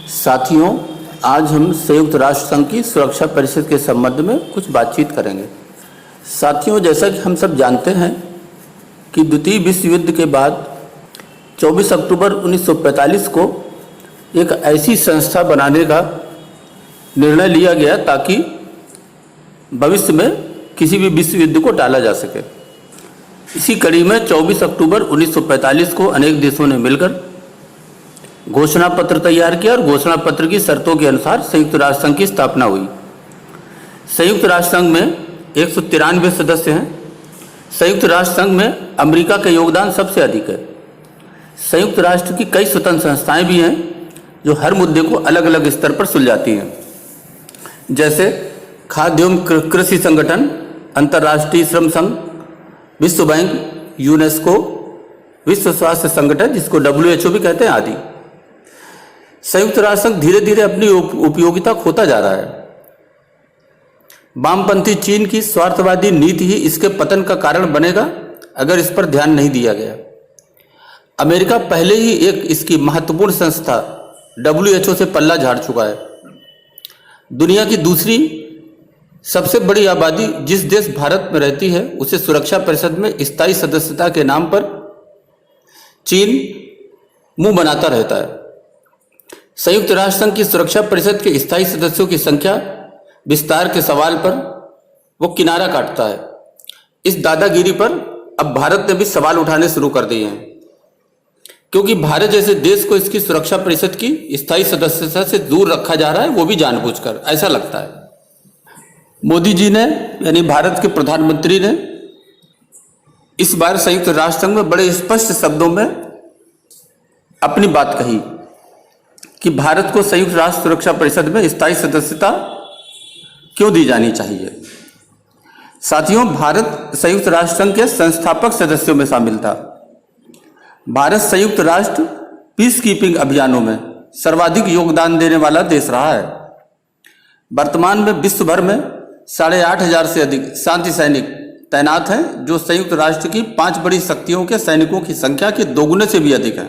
साथियों, आज हम संयुक्त राष्ट्र संघ की सुरक्षा परिषद के संबंध में कुछ बातचीत करेंगे। साथियों, जैसा कि हम सब जानते हैं कि द्वितीय विश्व युद्ध के बाद 24 अक्टूबर 1945 को एक ऐसी संस्था बनाने का निर्णय लिया गया ताकि भविष्य में किसी भी विश्व युद्ध को टाला जा सके। इसी कड़ी में 24 अक्टूबर 1945 को अनेक देशों ने मिलकर घोषणा पत्र तैयार किया और घोषणा पत्र की शर्तों के अनुसार संयुक्त राष्ट्र संघ की स्थापना हुई। संयुक्त राष्ट्र संघ में 193 सदस्य हैं। संयुक्त राष्ट्र संघ में अमेरिका का योगदान सबसे अधिक है। संयुक्त राष्ट्र की कई स्वतंत्र संस्थाएं भी हैं जो हर मुद्दे को अलग अलग स्तर पर सुलझाती हैं, जैसे खाद्य एवं कृषि संगठन, अंतर्राष्ट्रीय श्रम संघ, विश्व बैंक, यूनेस्को, विश्व स्वास्थ्य संगठन जिसको WHO भी कहते हैं आदि। संयुक्त राष्ट्र संघ धीरे धीरे अपनी उपयोगिता खोता जा रहा है। वामपंथी चीन की स्वार्थवादी नीति ही इसके पतन का कारण बनेगा अगर इस पर ध्यान नहीं दिया गया। अमेरिका पहले ही एक इसकी महत्वपूर्ण संस्था WHO से पल्ला झाड़ चुका है। दुनिया की दूसरी सबसे बड़ी आबादी जिस देश भारत में रहती है उसे सुरक्षा परिषद में स्थायी सदस्यता के नाम पर चीन मुंह बनाता रहता है। संयुक्त राष्ट्र संघ की सुरक्षा परिषद के स्थायी सदस्यों की संख्या विस्तार के सवाल पर वो किनारा काटता है। इस दादागिरी पर अब भारत ने भी सवाल उठाने शुरू कर दिए हैं, क्योंकि भारत जैसे देश को इसकी सुरक्षा परिषद की स्थायी सदस्यता से दूर रखा जा रहा है, वो भी जानबूझकर, ऐसा लगता है। मोदी जी ने, यानी भारत के प्रधानमंत्री ने इस बार संयुक्त राष्ट्र संघ में बड़े स्पष्ट शब्दों में अपनी बात कही कि भारत को संयुक्त राष्ट्र सुरक्षा परिषद में स्थायी सदस्यता क्यों दी जानी चाहिए। साथियों, भारत संयुक्त राष्ट्र संघ के संस्थापक सदस्यों में शामिल था। भारत संयुक्त राष्ट्र पीस कीपिंग अभियानों में सर्वाधिक योगदान देने वाला देश रहा है। वर्तमान में विश्व भर में 8,500 से अधिक शांति सैनिक तैनात हैं, जो संयुक्त राष्ट्र की 5 बड़ी शक्तियों के सैनिकों की संख्या के 2 गुने से भी अधिक है।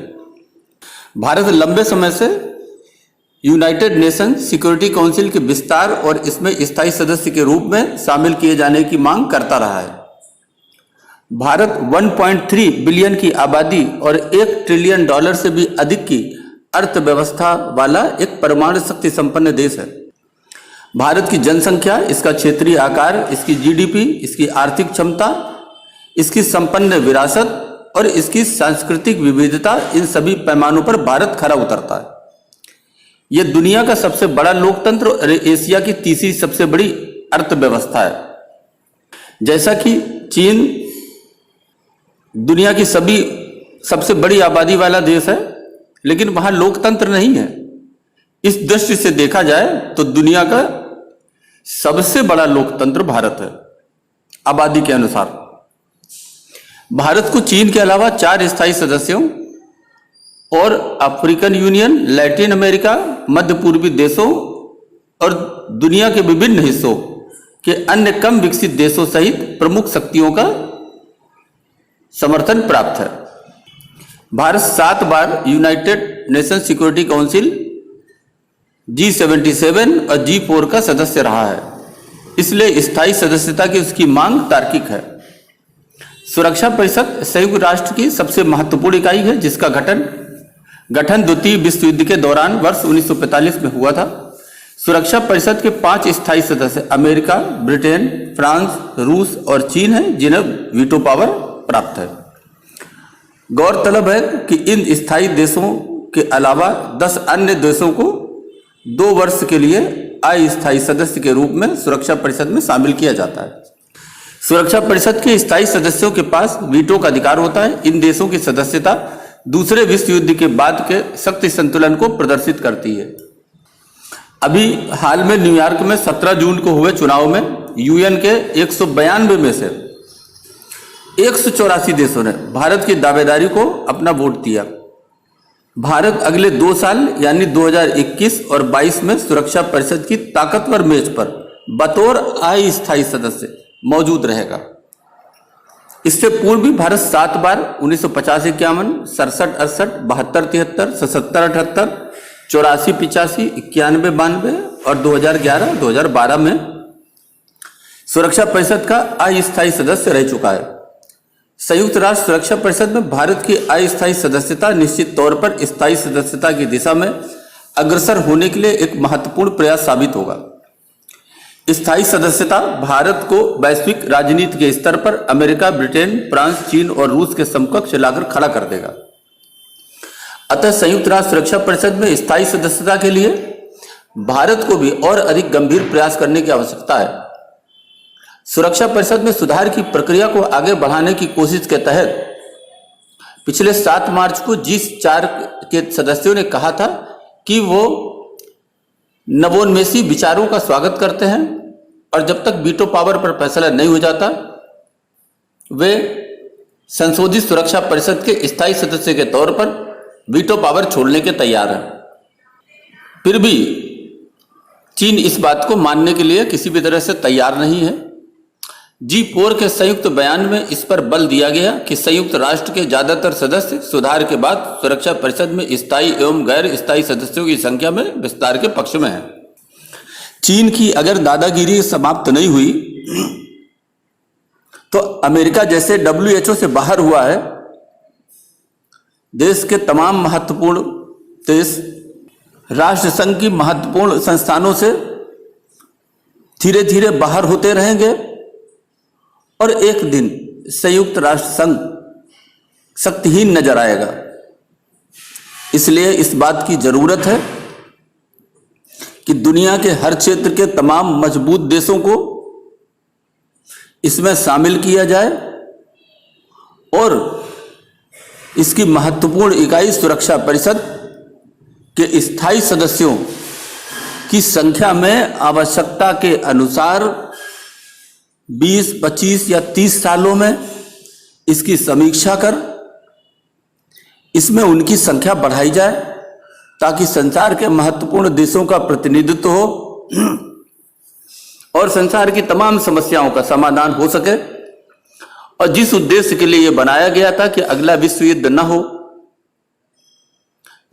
भारत लंबे समय से यूनाइटेड नेशन सिक्योरिटी काउंसिल के विस्तार और इसमें स्थायी सदस्य के रूप में शामिल किए जाने की मांग करता रहा है। भारत 1.3 बिलियन की आबादी और $1 ट्रिलियन से भी अधिक की अर्थव्यवस्था वाला एक परमाणु शक्ति संपन्न देश है। भारत की जनसंख्या, इसका क्षेत्रीय आकार, इसकी GDP, इसकी आर्थिक क्षमता, इसकी संपन्न विरासत और इसकी सांस्कृतिक विविधता, इन सभी पैमानों पर भारत खरा उतरता है। यह दुनिया का सबसे बड़ा लोकतंत्र और एशिया की तीसरी सबसे बड़ी अर्थव्यवस्था है। जैसा कि चीन दुनिया की सबसे बड़ी आबादी वाला देश है, लेकिन वहां लोकतंत्र नहीं है। इस दृष्टि से देखा जाए तो दुनिया का सबसे बड़ा लोकतंत्र भारत है आबादी के अनुसार। भारत को चीन के अलावा 4 स्थायी सदस्यों और अफ्रीकन यूनियन, लैटिन अमेरिका, मध्य पूर्वी देशों और दुनिया के विभिन्न हिस्सों के अन्य कम विकसित देशों सहित प्रमुख शक्तियों का समर्थन प्राप्त है। भारत 7 बार United Nation security council G77 और G4 का सदस्य रहा है, इसलिए स्थायी सदस्यता की उसकी मांग तार्किक है। सुरक्षा परिषद संयुक्त राष्ट्र की सबसे महत्वपूर्ण इकाई है, जिसका गठन द्वितीय विश्व युद्ध के दौरान वर्ष 1945 में हुआ था। सुरक्षा परिषद के 5 स्थायी सदस्य अमेरिका, ब्रिटेन, फ्रांस, रूस और चीन हैं, जिन्हें वीटो पावर प्राप्त है। गौरतलब है कि इन स्थायी देशों के अलावा 10 अन्य देशों को 2 वर्ष के लिए अस्थायी सदस्य के रूप में सुरक्षा परिषद में शामिल किया जाता है। सुरक्षा परिषद के स्थायी सदस्यों के पास वीटो का अधिकार होता है। इन देशों की सदस्यता दूसरे विश्व युद्ध के बाद के शक्ति संतुलन को प्रदर्शित करती है। अभी हाल में न्यूयॉर्क में 17 जून को हुए चुनाव में यूएन के 192 में से 184 देशों ने भारत की दावेदारी को अपना वोट दिया। भारत अगले 2 साल यानी 2021 और 22 में सुरक्षा परिषद की ताकतवर मेज पर बतौर अस्थायी सदस्य मौजूद रहेगा। इससे पूर्व भी भारत 7 बार 1950-51, 67-68, 72-73, 77-78, 84, 85, 91, 92 और 2011, 2012 में सुरक्षा परिषद का अस्थायी सदस्य रह चुका है। संयुक्त राष्ट्र सुरक्षा परिषद में भारत की अस्थायी सदस्यता निश्चित तौर पर स्थायी सदस्यता की दिशा में अग्रसर होने के लिए एक महत्वपूर्ण प्रयास साबित होगा। स्थायी सदस्यता भारत को वैश्विक राजनीति के स्तर पर अमेरिका, ब्रिटेन, फ्रांस, चीन और रूस के समकक्ष लाकर खड़ा कर देगा। अतः संयुक्त राष्ट्र सुरक्षा परिषद में स्थायी सदस्यता के लिए भारत को भी और अधिक गंभीर प्रयास करने की आवश्यकता है। सुरक्षा परिषद में सुधार की प्रक्रिया को आगे बढ़ाने की कोशिश के तहत पिछले 7 मार्च को G4 के सदस्यों ने कहा था कि वो नवोन्मेषी विचारों का स्वागत करते हैं और जब तक वीटो पावर पर फैसला नहीं हो जाता वे संशोधित सुरक्षा परिषद के स्थायी सदस्य के तौर पर वीटो पावर छोड़ने के तैयार हैं। फिर भी चीन इस बात को मानने के लिए किसी भी तरह से तैयार नहीं है। G4 के संयुक्त बयान में इस पर बल दिया गया कि संयुक्त राष्ट्र के ज्यादातर सदस्य सुधार के बाद सुरक्षा परिषद में स्थायी एवं गैर स्थायी सदस्यों की संख्या में विस्तार के पक्ष में है। चीन की अगर दादागिरी समाप्त नहीं हुई तो अमेरिका जैसे WHO से बाहर हुआ है, देश के तमाम महत्वपूर्ण देश राष्ट्र संघ की महत्वपूर्ण संस्थानों से धीरे धीरे बाहर होते रहेंगे और एक दिन संयुक्त राष्ट्र संघ शक्तिहीन नजर आएगा। इसलिए इस बात की जरूरत है कि दुनिया के हर क्षेत्र के तमाम मजबूत देशों को इसमें शामिल किया जाए और इसकी महत्वपूर्ण इकाई सुरक्षा परिषद के स्थायी सदस्यों की संख्या में आवश्यकता के अनुसार 20, 25 या 30 सालों में इसकी समीक्षा कर इसमें उनकी संख्या बढ़ाई जाए ताकि संसार के महत्वपूर्ण देशों का प्रतिनिधित्व हो और संसार की तमाम समस्याओं का समाधान हो सके। और जिस उद्देश्य के लिए यह बनाया गया था कि अगला विश्व युद्ध न हो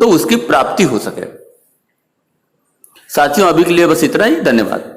तो उसकी प्राप्ति हो सके। साथियों, अभी के लिए बस इतना ही। धन्यवाद।